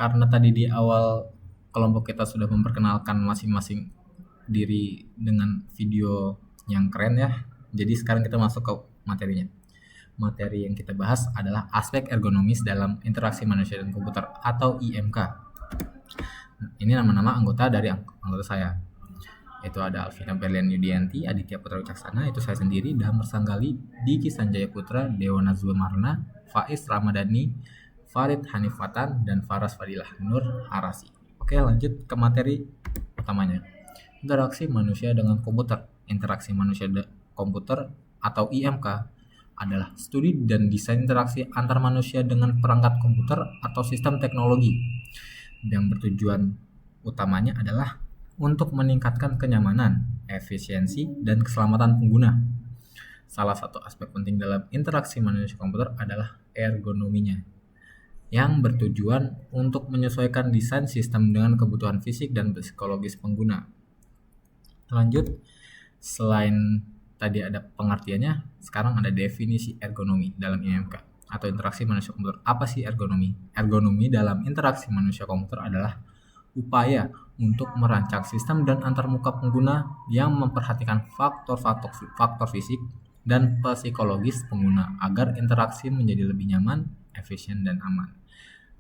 karena tadi di awal kelompok kita sudah memperkenalkan masing-masing diri dengan video yang keren ya. Jadi sekarang kita masuk ke materinya. Materi yang kita bahas adalah aspek ergonomis dalam interaksi manusia dan komputer atau IMK. Ini nama-nama anggota dari anggota saya. Itu ada Alvina Berlian Yudianti, Aditya Putra Wicaksana, itu saya sendiri, Damar Sanggali, Diki Sanjaya Putra, Dewana Zulmarna, Faiz Ramadhani, Farid Hanifatan, dan Faras Fadilah Nur Arasi. Oke, lanjut ke materi utamanya. Interaksi manusia dengan komputer. Interaksi manusia dan komputer atau IMK adalah studi dan desain interaksi antar manusia dengan perangkat komputer atau sistem teknologi yang bertujuan utamanya adalah untuk meningkatkan kenyamanan, efisiensi, dan keselamatan pengguna. Salah satu aspek penting dalam interaksi manusia komputer adalah ergonominya, yang bertujuan untuk menyesuaikan desain sistem dengan kebutuhan fisik dan psikologis pengguna. Lanjut, selain tadi ada pengertiannya, sekarang ada definisi ergonomi dalam IMK atau interaksi manusia komputer. Apa sih ergonomi? Ergonomi dalam interaksi manusia komputer adalah upaya untuk merancang sistem dan antarmuka pengguna yang memperhatikan faktor fisik dan psikologis pengguna agar interaksi menjadi lebih nyaman, efisien, dan aman.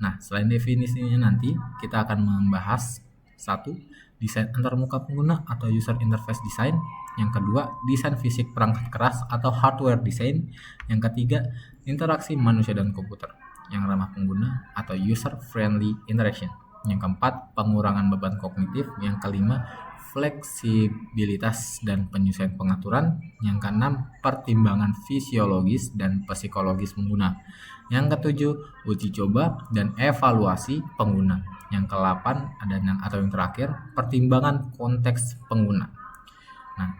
Nah, selain definisinya nanti kita akan membahas satu, desain antarmuka pengguna atau user interface design. Yang kedua, desain fisik perangkat keras atau hardware design. Yang ketiga, interaksi manusia dan komputer yang ramah pengguna atau user friendly interaction. Yang keempat, pengurangan beban kognitif. Yang kelima, fleksibilitas dan penyesuaian pengaturan. Yang keenam, pertimbangan fisiologis dan psikologis pengguna. Yang ketujuh, uji coba dan evaluasi pengguna. Yang ke-8 atau yang terakhir, pertimbangan konteks pengguna. Nah,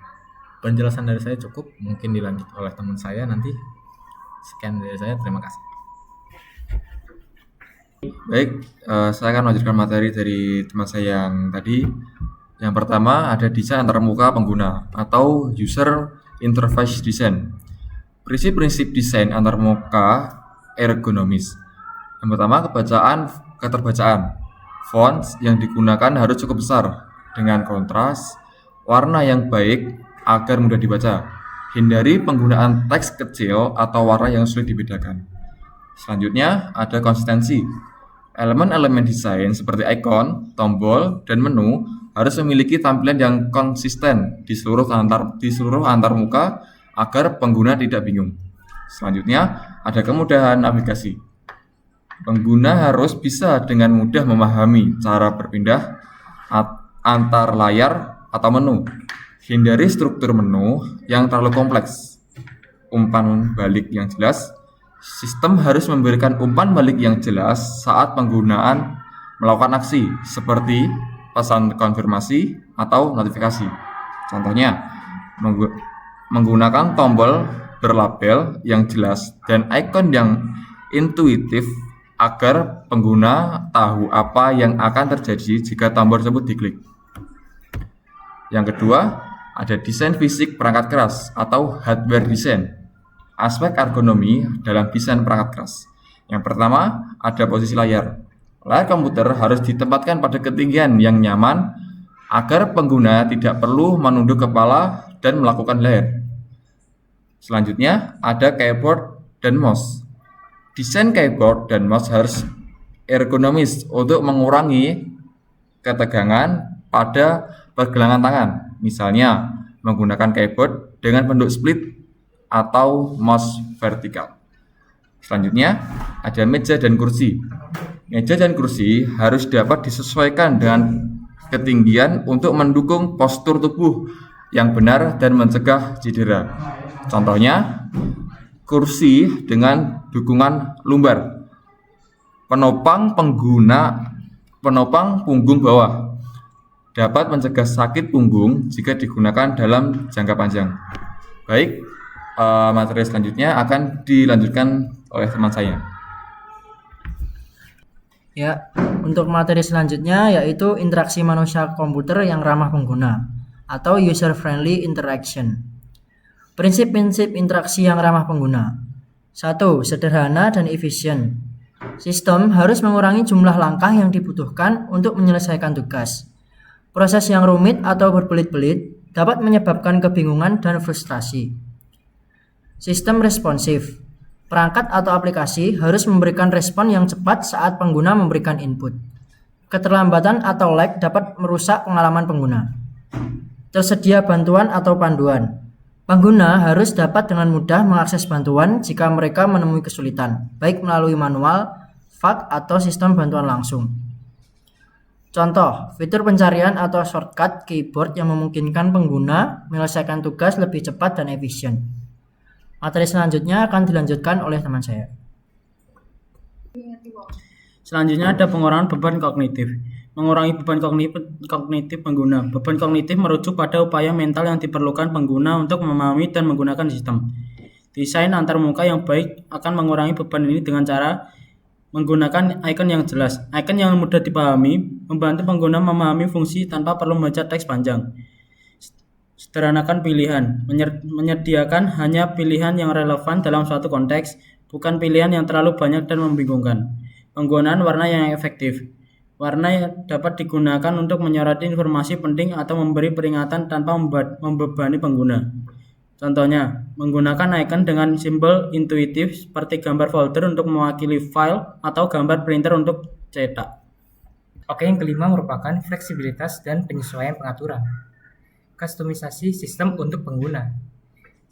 penjelasan dari saya cukup, mungkin dilanjut oleh teman saya nanti. Sekian dari saya, terima kasih. Baik, saya akan melanjutkan materi dari teman saya yang tadi. Yang pertama ada desain antarmuka pengguna atau user interface design. Prinsip-prinsip desain antarmuka ergonomis. Yang pertama, keterbacaan. Font yang digunakan harus cukup besar dengan kontras, warna yang baik agar mudah dibaca. Hindari penggunaan teks kecil atau warna yang sulit dibedakan. Selanjutnya ada konsistensi. Elemen-elemen desain seperti ikon, tombol, dan menu harus memiliki tampilan yang konsisten di seluruh antarmuka agar pengguna tidak bingung. Selanjutnya ada kemudahan navigasi. Pengguna harus bisa dengan mudah memahami cara berpindah antar layar atau menu. Hindari struktur menu yang terlalu kompleks. Umpan balik yang jelas. Sistem harus memberikan umpan balik yang jelas saat penggunaan melakukan aksi seperti pesan konfirmasi atau notifikasi. Contohnya, menggunakan tombol berlabel yang jelas dan ikon yang intuitif agar pengguna tahu apa yang akan terjadi jika tombol tersebut diklik. Yang kedua, ada desain fisik perangkat keras atau hardware design. Aspek ergonomi dalam desain perangkat keras. Yang pertama, ada posisi layar. Layar komputer harus ditempatkan pada ketinggian yang nyaman agar pengguna tidak perlu menunduk kepala dan melakukan layar. Selanjutnya, ada keyboard dan mouse. Desain keyboard dan mouse harus ergonomis untuk mengurangi ketegangan pada pergelangan tangan. Misalnya, menggunakan keyboard dengan bentuk split atau mouse vertikal. Selanjutnya, ada meja dan kursi. Meja dan kursi harus dapat disesuaikan dengan ketinggian untuk mendukung postur tubuh yang benar dan mencegah cedera. Contohnya, kursi dengan dukungan lumbar. Penopang punggung bawah dapat mencegah sakit punggung jika digunakan dalam jangka panjang. Baik, materi selanjutnya akan dilanjutkan oleh teman saya. Ya, untuk materi selanjutnya yaitu interaksi manusia komputer yang ramah pengguna atau user friendly interaction. Prinsip-prinsip interaksi yang ramah pengguna. 1. Sederhana dan efisien. Sistem harus mengurangi jumlah langkah yang dibutuhkan untuk menyelesaikan tugas. Proses yang rumit atau berbelit-belit dapat menyebabkan kebingungan dan frustasi. Sistem responsif. Perangkat atau aplikasi harus memberikan respon yang cepat saat pengguna memberikan input. Keterlambatan atau lag dapat merusak pengalaman pengguna. Tersedia bantuan atau panduan. Pengguna harus dapat dengan mudah mengakses bantuan jika mereka menemui kesulitan, baik melalui manual, FAQ, atau sistem bantuan langsung. Contoh, fitur pencarian atau shortcut keyboard yang memungkinkan pengguna menyelesaikan tugas lebih cepat dan efisien. Materi selanjutnya akan dilanjutkan oleh teman saya. Selanjutnya ada pengurangan beban kognitif. Mengurangi beban kognitif pengguna. Beban kognitif merujuk pada upaya mental yang diperlukan pengguna untuk memahami dan menggunakan sistem. Desain antarmuka yang baik akan mengurangi beban ini dengan cara menggunakan icon yang jelas. Icon yang mudah dipahami membantu pengguna memahami fungsi tanpa perlu membaca teks panjang. Sederhanakan pilihan, menyediakan hanya pilihan yang relevan dalam suatu konteks, bukan pilihan yang terlalu banyak dan membingungkan. Penggunaan warna yang efektif. Warna yang dapat digunakan untuk menyoroti informasi penting atau memberi peringatan tanpa membebani pengguna. Contohnya, menggunakan icon dengan simbol intuitif seperti gambar folder untuk mewakili file atau gambar printer untuk cetak. Oke, yang kelima merupakan fleksibilitas dan penyesuaian pengaturan. Kustomisasi sistem untuk pengguna.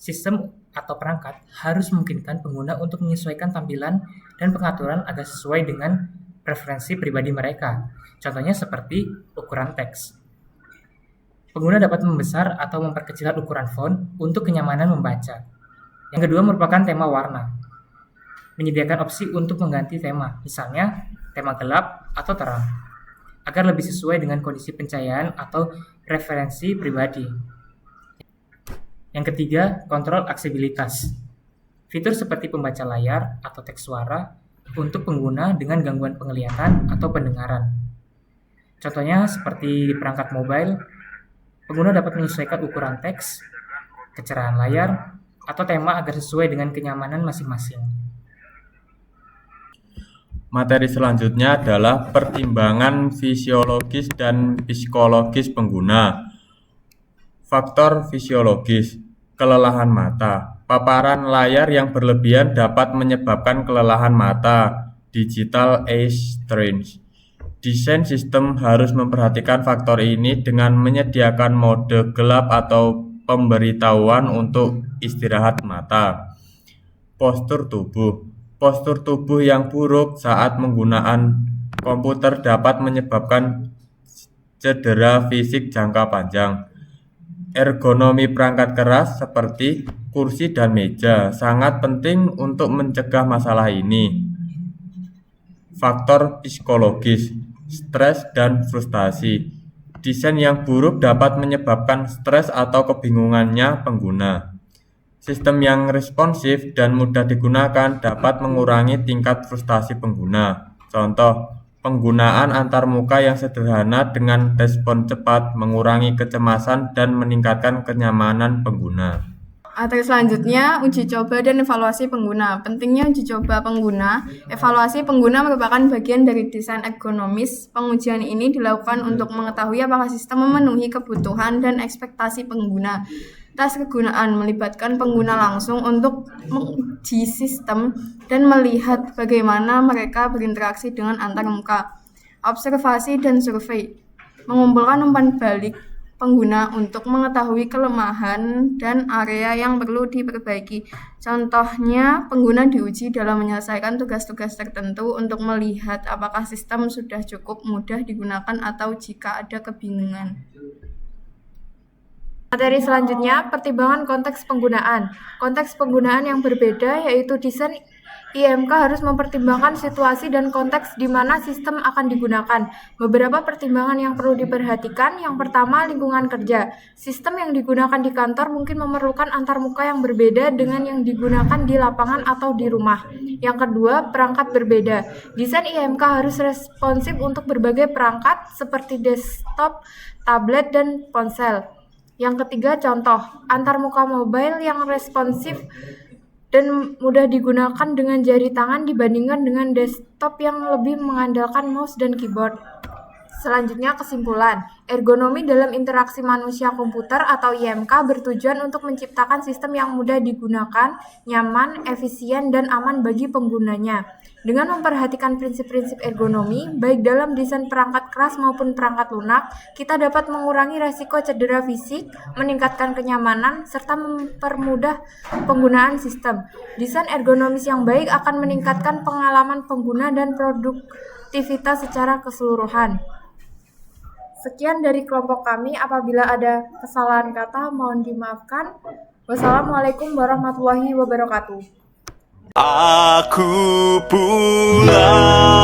Sistem atau perangkat harus memungkinkan pengguna untuk menyesuaikan tampilan dan pengaturan agar sesuai dengan preferensi pribadi mereka. Contohnya seperti ukuran teks. Pengguna dapat membesar atau memperkecil ukuran font untuk kenyamanan membaca. Yang kedua merupakan tema warna. Menyediakan opsi untuk mengganti tema, misalnya tema gelap atau terang, agar lebih sesuai dengan kondisi pencahayaan atau referensi pribadi. Yang ketiga, kontrol aksesibilitas. Fitur seperti pembaca layar atau teks suara untuk pengguna dengan gangguan penglihatan atau pendengaran. Contohnya seperti di perangkat mobile, pengguna dapat menyesuaikan ukuran teks, kecerahan layar, atau tema agar sesuai dengan kenyamanan masing-masing. Materi selanjutnya adalah pertimbangan fisiologis dan psikologis pengguna. Faktor fisiologis, kelelahan mata. Paparan layar yang berlebihan dapat menyebabkan kelelahan mata, digital age strain. Desain sistem harus memperhatikan faktor ini dengan menyediakan mode gelap atau pemberitahuan untuk istirahat mata. Postur tubuh. Postur tubuh yang buruk saat menggunakan komputer dapat menyebabkan cedera fisik jangka panjang. Ergonomi perangkat keras seperti kursi dan meja sangat penting untuk mencegah masalah ini. Faktor psikologis, stres dan frustasi. Desain yang buruk dapat menyebabkan stres atau kebingungannya pengguna. Sistem yang responsif dan mudah digunakan dapat mengurangi tingkat frustasi pengguna. Contoh, penggunaan antarmuka yang sederhana dengan respon cepat mengurangi kecemasan dan meningkatkan kenyamanan pengguna. Materi selanjutnya, uji coba dan evaluasi pengguna. Pentingnya uji coba pengguna. Evaluasi pengguna merupakan bagian dari desain ergonomis. Pengujian ini dilakukan untuk mengetahui apakah sistem memenuhi kebutuhan dan ekspektasi pengguna. Tes kegunaan melibatkan pengguna langsung untuk menguji sistem dan melihat bagaimana mereka berinteraksi dengan antarmuka. Observasi dan survei mengumpulkan umpan balik pengguna untuk mengetahui kelemahan dan area yang perlu diperbaiki. Contohnya, pengguna diuji dalam menyelesaikan tugas-tugas tertentu untuk melihat apakah sistem sudah cukup mudah digunakan atau jika ada kebingungan. Materi selanjutnya, pertimbangan konteks penggunaan. Konteks penggunaan yang berbeda yaitu desain IMK harus mempertimbangkan situasi dan konteks di mana sistem akan digunakan. Beberapa pertimbangan yang perlu diperhatikan, yang pertama lingkungan kerja. Sistem yang digunakan di kantor mungkin memerlukan antarmuka yang berbeda dengan yang digunakan di lapangan atau di rumah. Yang kedua, perangkat berbeda. Desain IMK harus responsif untuk berbagai perangkat seperti desktop, tablet, dan ponsel. Yang ketiga, contoh antarmuka mobile yang responsif dan mudah digunakan dengan jari tangan dibandingkan dengan desktop yang lebih mengandalkan mouse dan keyboard. Selanjutnya, kesimpulan. Ergonomi dalam interaksi manusia komputer atau IMK bertujuan untuk menciptakan sistem yang mudah digunakan, nyaman, efisien, dan aman bagi penggunanya. Dengan memperhatikan prinsip-prinsip ergonomi, baik dalam desain perangkat keras maupun perangkat lunak, kita dapat mengurangi resiko cedera fisik, meningkatkan kenyamanan, serta mempermudah penggunaan sistem. Desain ergonomis yang baik akan meningkatkan pengalaman pengguna dan produktivitas secara keseluruhan. Sekian dari kelompok kami. Apabila ada kesalahan kata, mohon dimaafkan. Wassalamualaikum warahmatullahi wabarakatuh. Aku pulang.